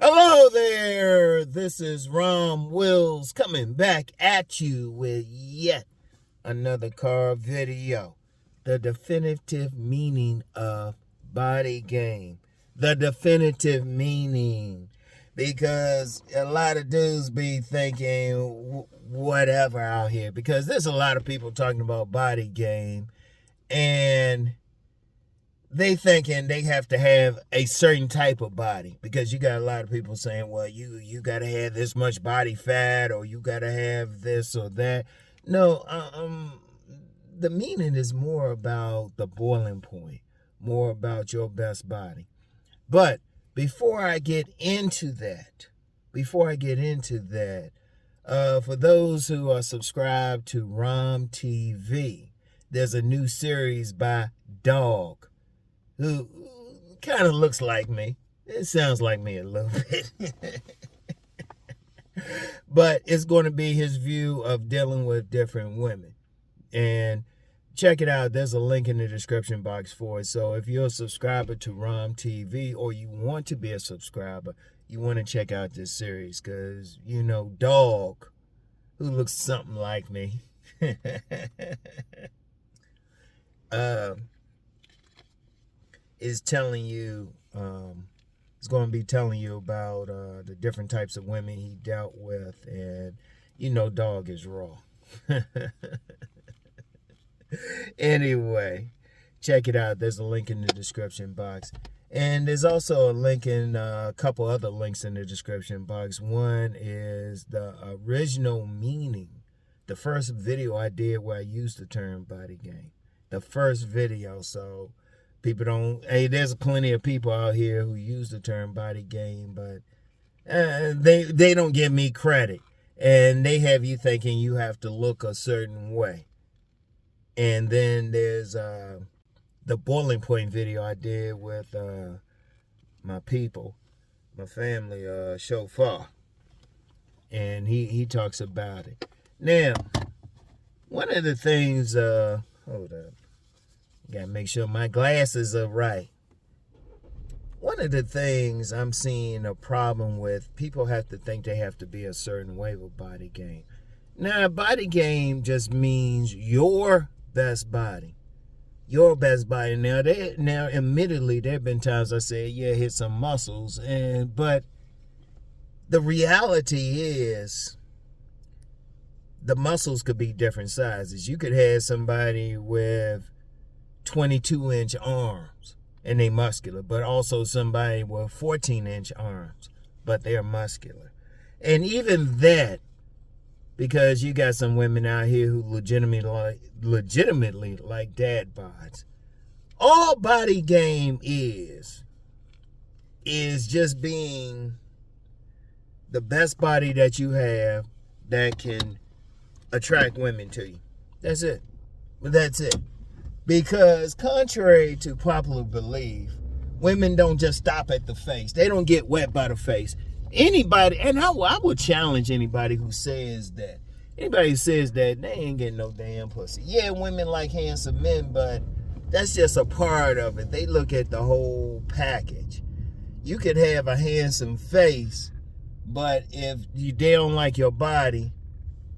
Hello there, this is RomWills coming back at you with yet another car video. The definitive meaning of body game. The definitive meaning. Because a lot of dudes be thinking whatever out here. Because there's a lot of people talking about body game. And they thinking they have to have a certain type of body, because you got a lot of people saying, well, you got to have this much body fat, or you got to have this or that. No, the meaning is more about the boiling point, more about your best body. But before I get into that, for those who are subscribed to Rom TV, there's a new series by Dog, who kind of looks like me. It sounds like me a little bit. But it's going to be his view of dealing with different women. And check it out. There's a link in the description box for it. So if you're a subscriber to Rom TV, or you want to be a subscriber, you want to check out this series, because, you know, Dog, who looks something like me, is telling you, is going to be telling you about the different types of women he dealt with. And, you know, Dog is raw. Anyway, check it out. There's a link in the description box. And there's also a link in a couple other links in the description box. One is the original meaning. The first video I did where I used the term body game. The first video, so people don't, hey, there's plenty of people out here who use the term body game, but they don't give me credit. And they have you thinking you have to look a certain way. And then there's the boiling point video I did with my people, my family, Shophar. And he talks about it. Now, one of the things, hold up. Gotta make sure my glasses are right. One of the things I'm seeing a problem with, people have to think they have to be a certain way with body game. Now, body game just means your best body. Your best body. Now, admittedly, there have been times I said, yeah, hit some muscles, but the reality is, the muscles could be different sizes. You could have somebody with 22-inch arms and they muscular, but also somebody with 14-inch arms, but they're muscular. And even that, because you got some women out here who legitimately like dad bods. All body game is just being the best body that you have that can attract women to you. That's it. Because contrary to popular belief, women don't just stop at the face. They don't get wet by the face. Anybody, and I would challenge anybody who says that. Anybody who says that, they ain't getting no damn pussy. Yeah, women like handsome men, but that's just a part of it. They look at the whole package. You could have a handsome face, but if they don't like your body,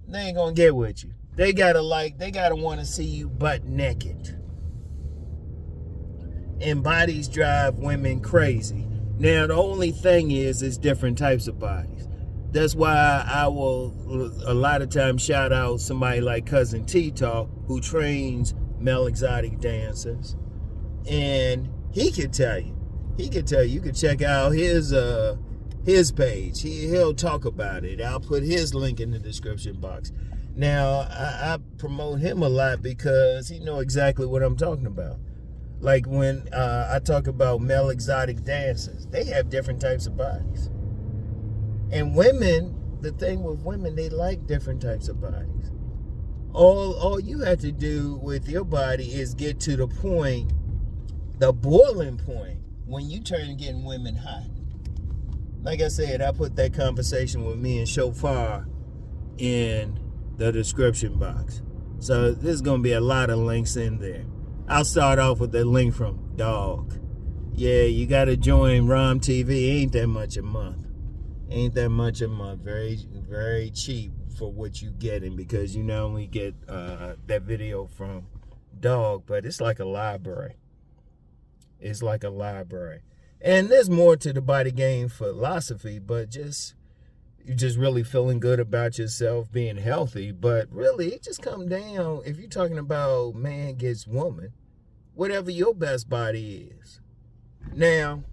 they ain't gonna get with you. They gotta want to see you butt naked. And bodies drive women crazy. Now, the only thing is different types of bodies. That's why I will a lot of times shout out somebody like Cousin T-Talk, who trains male exotic dancers. And he could tell you. You could check out his page. He'll talk about it. I'll put his link in the description box. Now, I promote him a lot because he knows exactly what I'm talking about. Like when I talk about male exotic dancers, they have different types of bodies. And women, the thing with women, they like different types of bodies. All you have to do with your body is get to the point, the boiling point, when you turn getting women hot. Like I said, I put that conversation with me and Shophar in the description box. So there's going to be a lot of links in there. I'll start off with the link from Dog. Yeah, you got to join Rom TV. Ain't that much a month. Ain't that much of them. Very, very cheap for what you getting, because you not only get that video from Dog, but it's like a library. It's like a library. And there's more to the body game philosophy, but you're just really feeling good about yourself, being healthy. But really, it just come down, if you're talking about man gets woman, whatever your best body is. Now,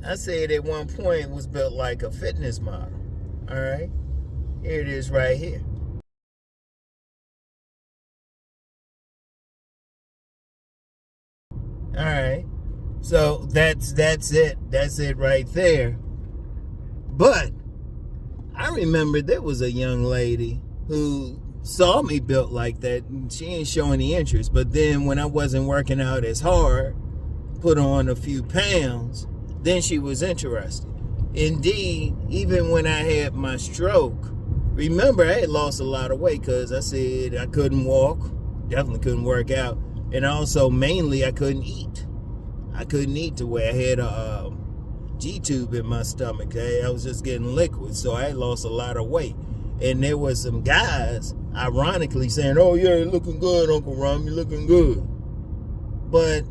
I said at one point it was built like a fitness model. All right? Here it is right here. All right. So that's it. That's it right there. But I remember there was a young lady who saw me built like that, and she ain't show any interest. But then when I wasn't working out as hard, put on a few pounds, then she was interested. Indeed, even when I had my stroke, remember I had lost a lot of weight because I said I couldn't walk, definitely couldn't work out, and also mainly I couldn't eat. I couldn't eat the way I had a G-tube in my stomach. Okay? I was just getting liquid, so I had lost a lot of weight. And there was some guys, ironically, saying, "Oh yeah, you're looking good, Uncle Rom, you're looking good." But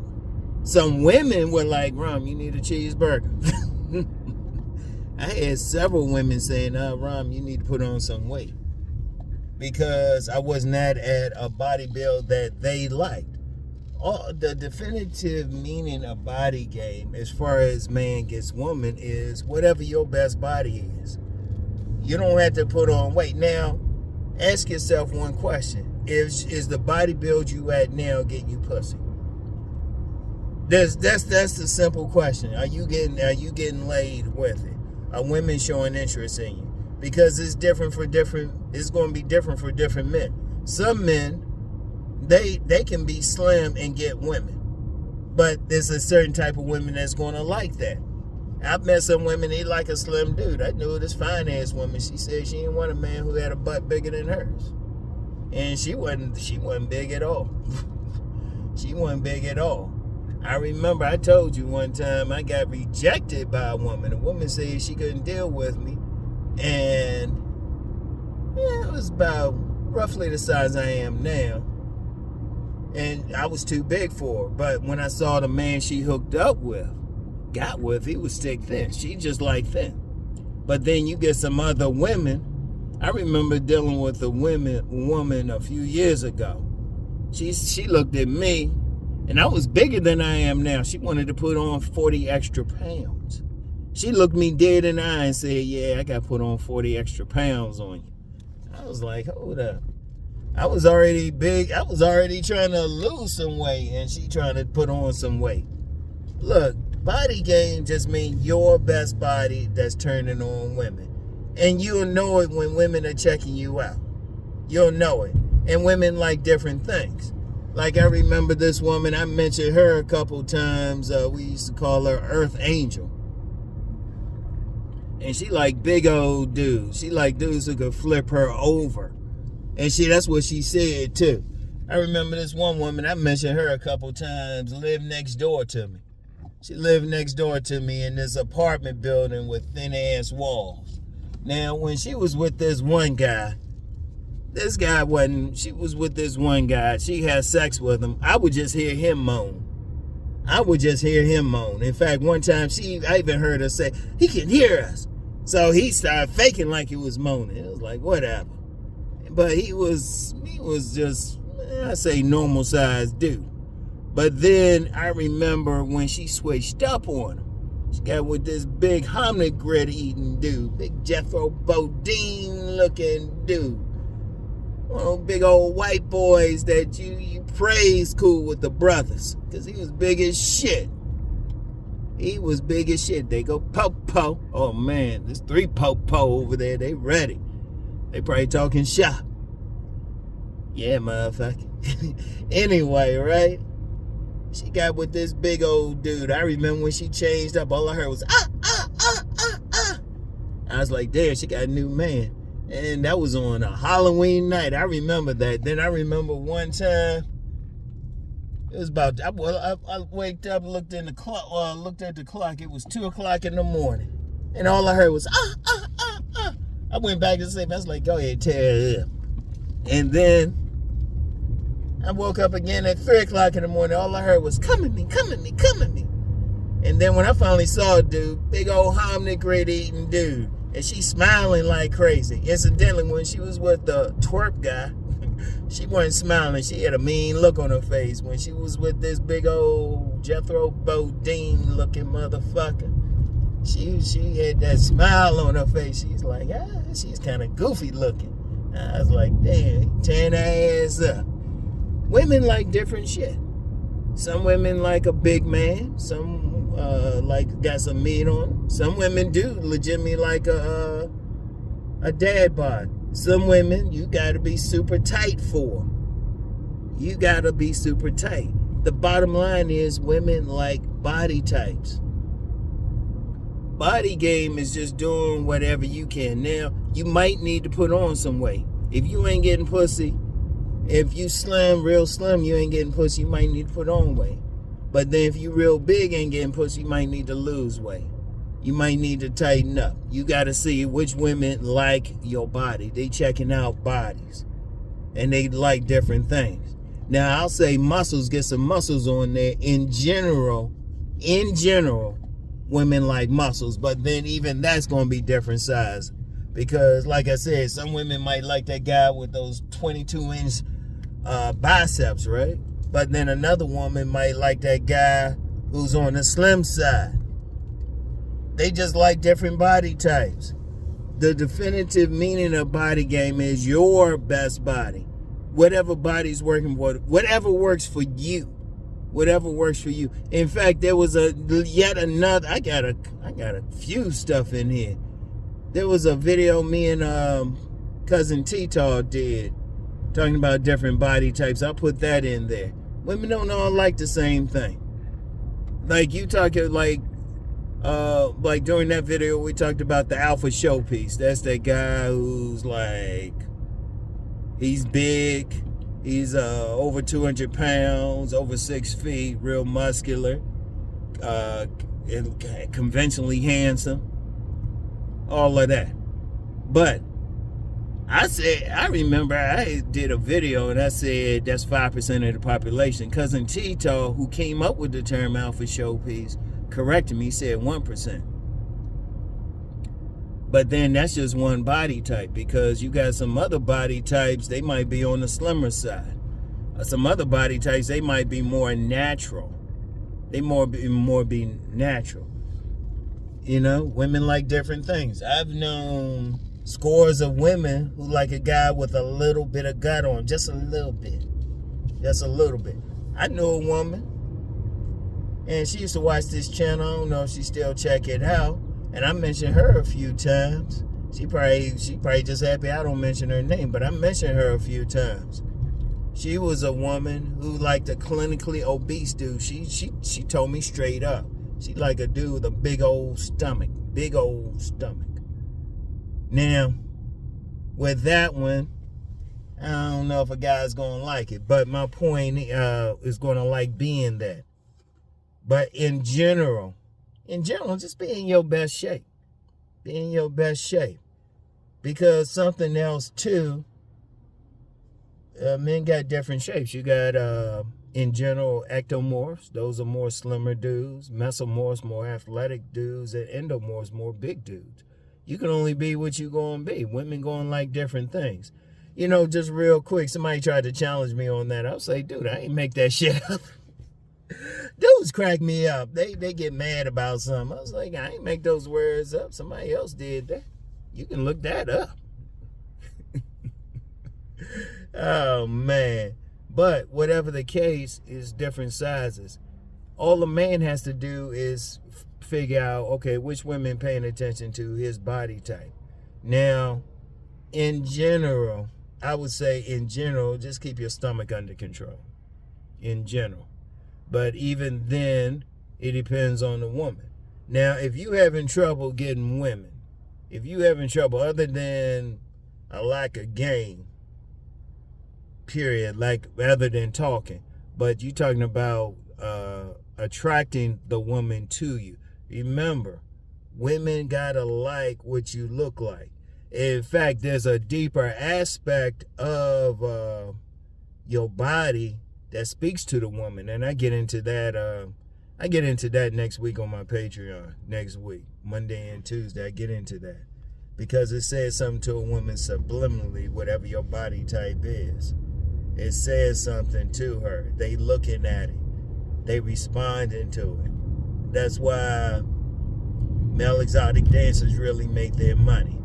some women were like, "Rom, you need a cheeseburger." I had several women saying, "Rom, you need to put on some weight," because I was not at a body build that they liked. The definitive meaning of body game, as far as man gets woman, is whatever your best body is. You don't have to put on weight. Now, ask yourself one question: Is the body build you at now getting you pussy? That's the simple question. Are you getting laid with it? Are women showing interest in you? Because it's different for different. It's going to be different for different men. Some men, they can be slim and get women, but there's a certain type of women that's going to like that. I've met some women, they like a slim dude. I knew this fine ass woman. She said she didn't want a man who had a butt bigger than hers, and she wasn't big at all. She wasn't big at all. I remember I told you one time I got rejected by a woman. A woman said she couldn't deal with me, and it was about roughly the size I am now. And I was too big for her. But when I saw the man she hooked up with, got with, he was stick thin. She just like thin. But then you get some other women. I remember dealing with a woman a few years ago. She looked at me, and I was bigger than I am now. She wanted to put on 40 extra pounds. She looked me dead in the eye and said, "Yeah, I got to put on 40 extra pounds on you." I was like, hold up. I was already big. I was already trying to lose some weight, and she trying to put on some weight. Look, body game just means your best body that's turning on women. And you'll know it when women are checking you out. You'll know it. And women like different things. Like I remember this woman, I mentioned her a couple times. We used to call her Earth Angel. And she like big old dudes. She like dudes who could flip her over. And that's what she said too. I remember this one woman, I mentioned her a couple times, lived next door to me. She lived next door to me in this apartment building with thin ass walls. Now, when she was with this one guy, she was with this one guy, she had sex with him, I would just hear him moan. In fact, one time I even heard her say, "He can hear us." So he started faking like he was moaning. It was like, whatever. But he was just, I say, normal sized dude. But then I remember when she switched up on him. She got with this big hominy-grit eating dude, big Jethro Bodine looking dude. One of those big old white boys that you praise cool with the brothers, because he was big as shit. They go po-po. Oh man, there's 3 po-po over there. They ready. They probably talking shop. Yeah, motherfucker. Anyway, right? She got with this big old dude. I remember when she changed up, all I heard was, ah. I was like, damn, she got a new man. And that was on a Halloween night. I remember that. Then I remember one time, It was about. I waked up, looked in the clock. Looked at the clock. It was 2:00 in the morning, and all I heard was ah. I went back to sleep. I was like, go ahead, tear it up. And then I woke up again at 3:00 in the morning. All I heard was come at me. And then when I finally saw a dude, big old hominic eating dude, and she smiling like crazy. Incidentally, when she was with the twerp guy, she wasn't smiling. She had a mean look on her face. When she was with this big old Jethro Bodine looking motherfucker, she had that smile on her face. She's like, she's kind of goofy looking. I was like, damn, tearing her ass up. Women like different shit. Some women like a big man. Some like got some meat on them. Some women do legitimately like a dad bod. Some women you gotta be super tight for. You gotta be super tight. The bottom line is women like body types. Body game is just doing whatever you can. Now, you might need to put on some weight. If you ain't getting pussy, if you slim, real slim, you ain't getting pussy, you might need to put on weight. But then if you real big ain't getting pussy, you might need to lose weight. You might need to tighten up. You got to see which women like your body. They checking out bodies. And they like different things. Now, I'll say muscles, get some muscles on there. In general, women like muscles. But then even that's going to be different size. Because, like I said, some women might like that guy with those 22-inch biceps, right? But then another woman might like that guy who's on the slim side. They just like different body types. The definitive meaning of body game is your best body. Whatever body's working for, whatever works for you. Whatever works for you. In fact, there was yet another. I got a few stuff in here. There was a video me and cousin T-Taw did talking about different body types. I'll put that in there. Women don't all like the same thing. Like you talking like during that video we talked about the alpha showpiece. That's that guy who's like, he's big, he's over 200 pounds, over 6 feet, real muscular, and conventionally handsome, all of that. But I remember I did a video and I said that's 5% of the population. Cousin Tito, who came up with the term alpha showpiece, corrected me, said 1%. But then that's just one body type, because you got some other body types, they might be on the slimmer side. Some other body types, they might be more natural. They more be natural. You know, women like different things. I've known scores of women who like a guy with a little bit of gut on, just a little bit. I knew a woman, and she used to watch this channel. I don't know if she still check it out. And I mentioned her a few times. She probably just happy I don't mention her name, but I mentioned her a few times. She was a woman who liked a clinically obese dude. She told me straight up. She like a dude with a big old stomach. Now, with that one, I don't know if a guy's gonna like it, but my point is gonna like being that. But in general, just be in your best shape. Be in your best shape. Because something else too, men got different shapes. You got, in general, ectomorphs. Those are more slimmer dudes. Mesomorphs, more athletic dudes. And endomorphs, more big dudes. You can only be what you gonna be. Women gonna like different things. You know, just real quick, somebody tried to challenge me on that. I was like, dude, I ain't make that shit up. Dudes crack me up. They get mad about something. I was like, I ain't make those words up. Somebody else did that. You can look that up. Oh, man. But whatever the case, is different sizes. All a man has to do is figure out, okay, which women paying attention to his body type. Now, in general, I would say just keep your stomach under control. In general. But even then, it depends on the woman. Now, if you having trouble getting women, if you having trouble other than a lack of game, period, like other than talking, But you're talking about attracting the woman to you. Remember, women gotta like what you look like. In fact, there's a deeper aspect of your body that speaks to the woman, and I get into that. I get into that next week on my Patreon. Next week, Monday and Tuesday, I get into that because it says something to a woman subliminally, whatever your body type is. It says something to her. They looking at it. They responding to it. That's why male exotic dancers really make their money.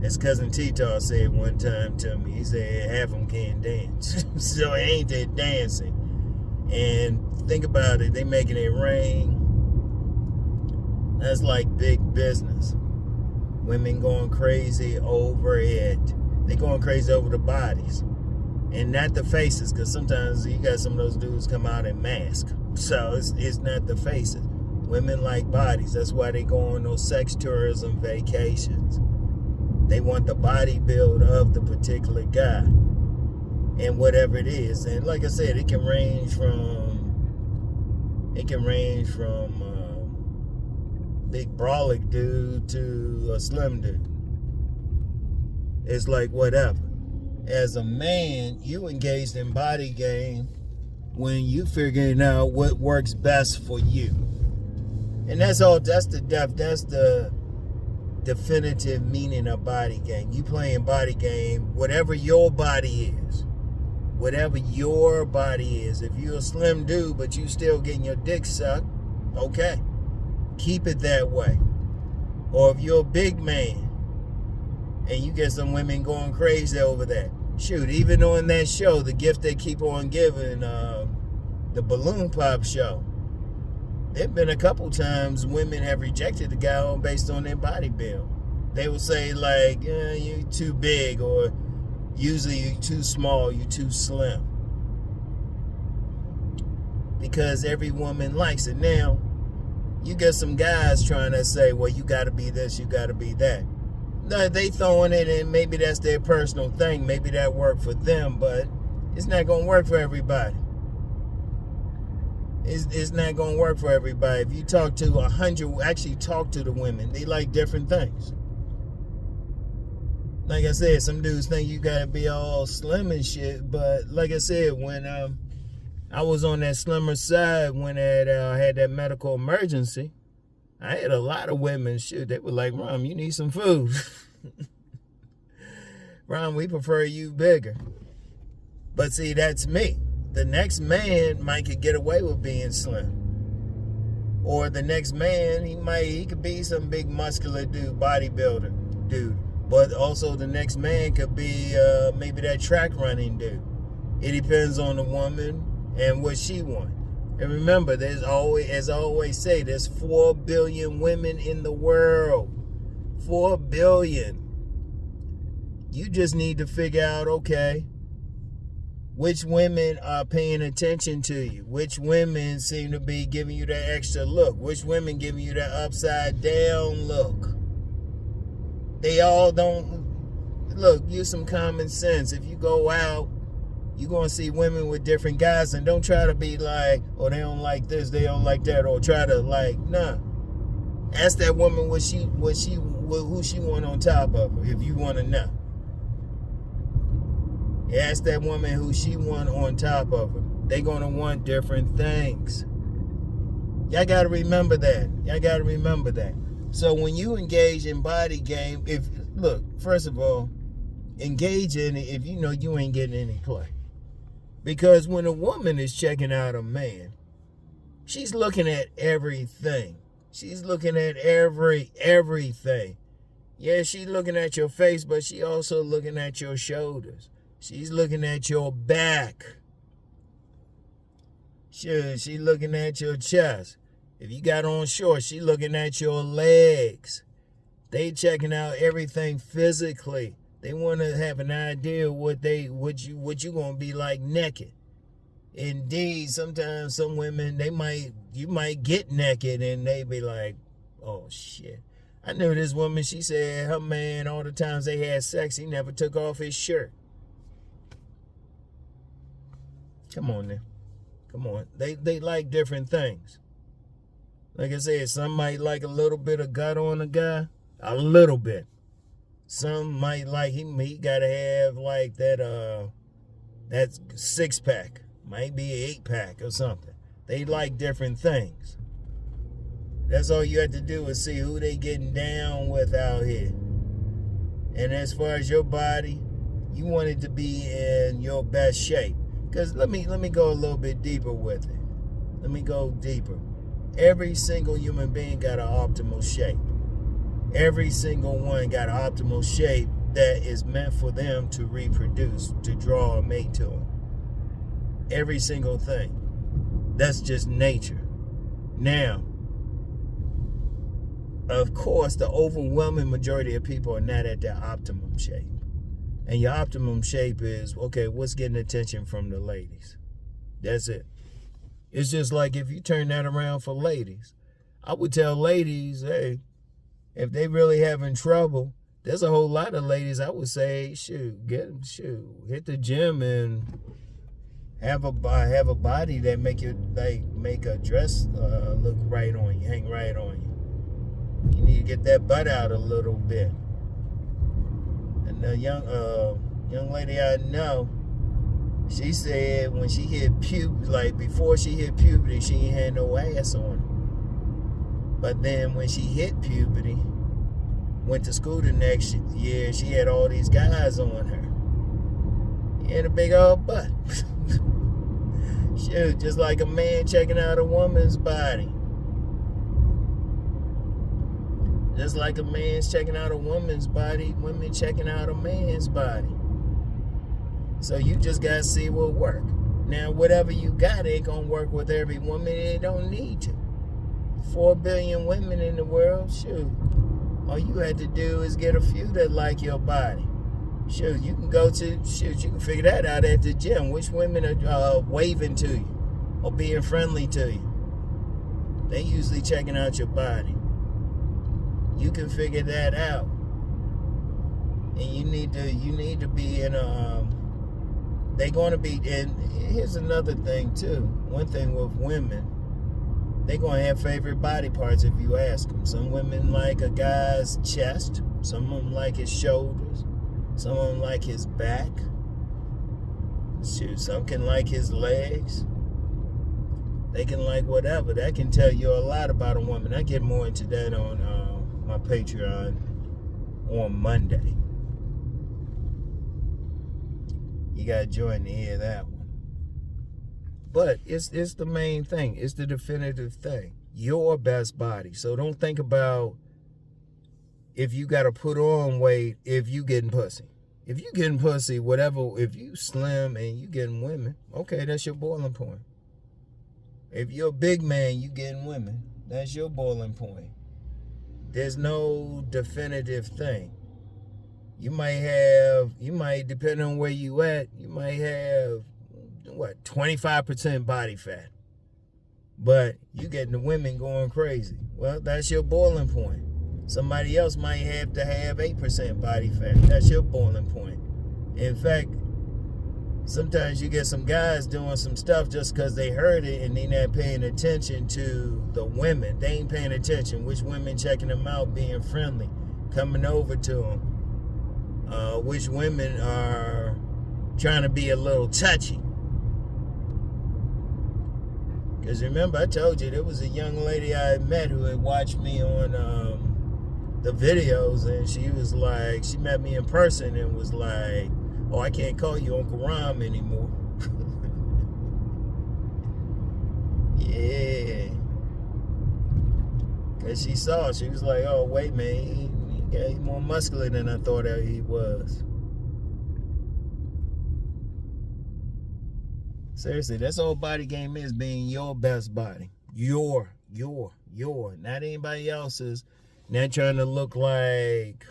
As Cousin T-Tar said one time to me, he said half of them can't dance. So it ain't that dancing. And think about it, they making it rain. That's like big business. Women going crazy over it. They going crazy over the bodies. And not the faces, because sometimes you got some of those dudes come out in masks. So it's not the faces. Women like bodies. That's why they go on those sex tourism vacations. They want the body build of the particular guy and whatever it is. And like I said, it can range from big brolic dude to a slim dude. It's like whatever. As a man, you engaged in body game when you figuring out what works best for you. And that's the definitive meaning of body game. You playing body game, whatever your body is. Whatever your body is. If you're a slim dude, but you still getting your dick sucked, okay. Keep it that way. Or if you're a big man, and you get some women going crazy over that. Shoot, even on that show, the gift they keep on giving, the balloon pop show, there've been a couple times women have rejected the guy based on their body build. They will say like, you're too big, or usually you're too small, you're too slim. Because every woman likes it. Now, you get some guys trying to say, well, you got to be this, you got to be that. No, they throwing it in, maybe that's their personal thing. Maybe that worked for them, but it's not going to work for everybody. It's not going to work for everybody. If you talk to 100, actually talk to the women, they like different things. Like I said, some dudes think you got to be all slim and shit, but like I said, when I was on that slimmer side, when I had that medical emergency, I had a lot of women, shit, they were like, Rom, you need some food. Rom, we prefer you bigger. But see, that's me. The next man might could get away with being slim. Or the next man, he could be some big muscular dude, bodybuilder dude. But also the next man could be maybe that track running dude. It depends on the woman and what she wants. And remember, there's always, as I always say, there's 4 billion women in the world. 4 billion. You just need to figure out, okay, which women are paying attention to you? Which women seem to be giving you that extra look? Which women giving you that upside down look? They all don't. Look, use some common sense. If you go out, you're going to see women with different guys, and don't try to be like, oh, they don't like this, they don't like that, or try to like, nah. Ask that woman who she want on top of her, if you want to know. Ask that woman who she want on top of her. They're going to want different things. Y'all got to remember that. Y'all got to remember that. So when you engage in body game, first of all, engage in it if you know you ain't getting any play. Because when a woman is checking out a man, she's looking at everything. She's looking at everything. Yeah, she's looking at your face, but she also looking at your shoulders. She's looking at your back. Sure, she's looking at your chest. If you got on shorts, she's looking at your legs. They checking out everything physically. They want to have an idea what you gonna be like naked. Indeed, sometimes some women you might get naked and they be like, oh shit. I knew this woman, she said her man, all the times they had sex, he never took off his shirt. Come on now. Come on. They like different things. Like I said, some might like a little bit of gut on a guy. A little bit. Some might like he gotta have like that 6-pack. Might be an 8-pack or something. They like different things. That's all you have to do is see who they getting down with out here. And as far as your body, you want it to be in your best shape. Because let me go a little bit deeper with it. Let me go deeper. Every single human being got an optimal shape. Every single one got an optimal shape that is meant for them to reproduce, to draw a mate to them. Every single thing. That's just nature. Now, of course, the overwhelming majority of people are not at their optimum shape. And your optimum shape is, okay, what's getting attention from the ladies? That's it. It's just like if you turn that around for ladies. I would tell ladies, hey, if they really having trouble, there's a whole lot of ladies I would say, hit the gym and have a body that make a dress look right on you, hang right on you. You need to get that butt out a little bit. And the young lady I know, she said when she hit puberty, like before she hit puberty, she ain't had no ass on her. But then when she hit puberty, went to school the next year, she had all these guys on her. She had a big old butt. Shoot, just like a man checking out a woman's body. Just like a man's checking out a woman's body, women checking out a man's body. So you just got to see what work. Now, whatever you got ain't going to work with every woman. It don't need to. 4 billion women in the world, shoot. All you had to do is get a few that like your body. Shoot, you can you can figure that out at the gym. Which women are waving to you or being friendly to you? They usually checking out your body. You can figure that out. And you need to be in a they're going to be, and here's another thing too. One thing with women, they're going to have favorite body parts if you ask them. Some women like a guy's chest. Some of them like his shoulders. Some of them like his back. Shoot, some can like his legs. They can like whatever. That can tell you a lot about a woman. I get more into that on my Patreon on Monday. You gotta join to hear that one. But it's the main thing. It's the definitive thing. Your best body. So don't think about if you gotta put on weight if you getting pussy. If you getting pussy, whatever, if you slim and you getting women, okay, that's your boiling point. If you're a big man, you getting women, that's your boiling point. There's no definitive thing. You might, depending on where you at, you might have, 25% body fat. But you getting the women going crazy. Well, that's your boiling point. Somebody else might have to have 8% body fat. That's your boiling point. In fact, sometimes you get some guys doing some stuff just because they heard it and they not paying attention to the women. They ain't paying attention. Which women checking them out, being friendly, coming over to them. Which women are trying to be a little touchy. Because remember, I told you there was a young lady I had met who had watched me on the videos, and she was like, she met me in person and was like, oh, I can't call you Uncle Rom anymore. Yeah. Because she was like, oh, wait, man, he's more muscular than I thought he was. Seriously, that's all body game is, being your best body. Your. Not anybody else's. Not trying to look like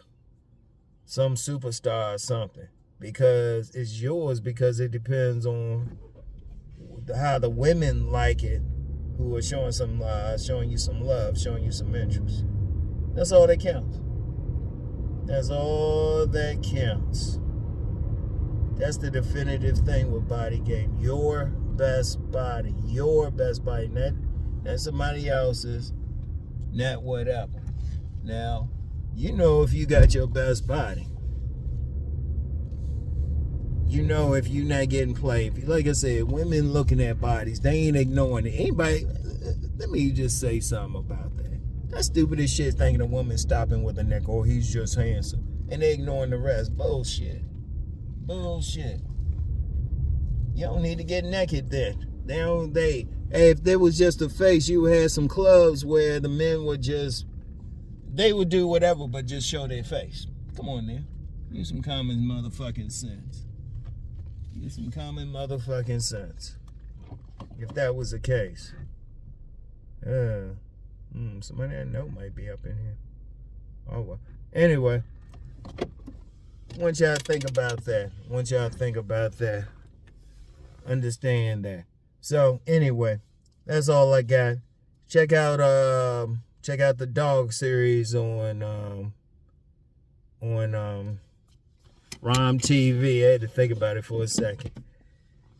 some superstar or something. Because it's yours, because it depends on how the women like it, who are showing you some love, showing you some interest. That's all that counts. That's all that counts. That's the definitive thing with body game. Your best body. Your best body. Not somebody else's. Not whatever. Now, you know if you got your best body. You know if you're not getting played. Like I said, women looking at bodies, they ain't ignoring it. Anybody, let me just say something about that. That's stupid as shit thinking a woman stopping with a neck, or he's just handsome. And they ignoring the rest. Bullshit. Bullshit. You don't need to get naked then. Hey, if there was just a face, you would have some clubs where the men would they would do whatever but just show their face. Come on now. Use some common motherfucking sense. Use some common motherfucking sense. If that was the case. Somebody I know might be up in here. Oh well. Anyway. Want y'all to think about that. Understand that. So anyway, that's all I got. Check out the dog series on Rom TV. I had to think about it for a second.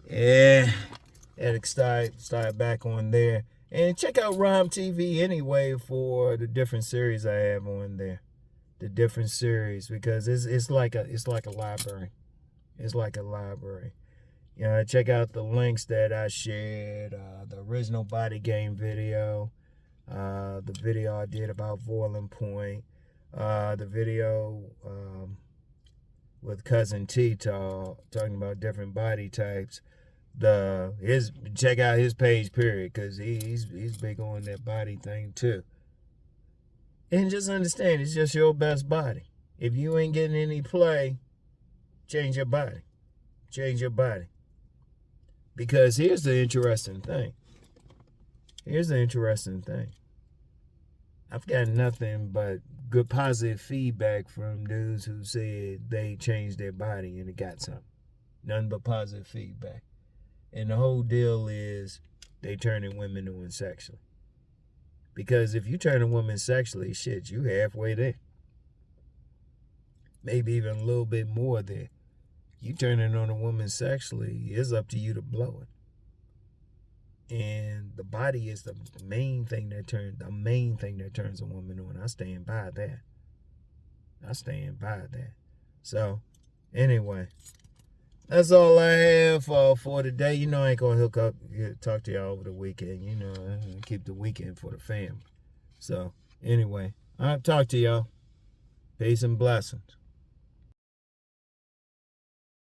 Yeah, had to start back on there. And check out Rom TV anyway for the different series I have on there. The different series, because it's like a library. It's like a library. Check out the links that I shared. The original body game video. The video I did about boiling point. The video with Cousin T talking about different body types. Check out his page, period, because he's big on that body thing too. And just understand, it's just your best body. If you ain't getting any play, change your body. Change your body. Because here's the interesting thing. I've got nothing but good positive feedback from dudes who said they changed their body and it got something. Nothing but positive feedback. And the whole deal is they turning women on sexually. Because if you turn a woman sexually, shit, you halfway there. Maybe even a little bit more there. You turning on a woman sexually, it's up to you to blow it. And the body is the main thing that turns a woman on. I stand by that. So, anyway, that's all I have for today. I ain't gonna talk to y'all over the weekend. I keep the weekend for the family. So, anyway, I'll talk to y'all. Peace and blessings.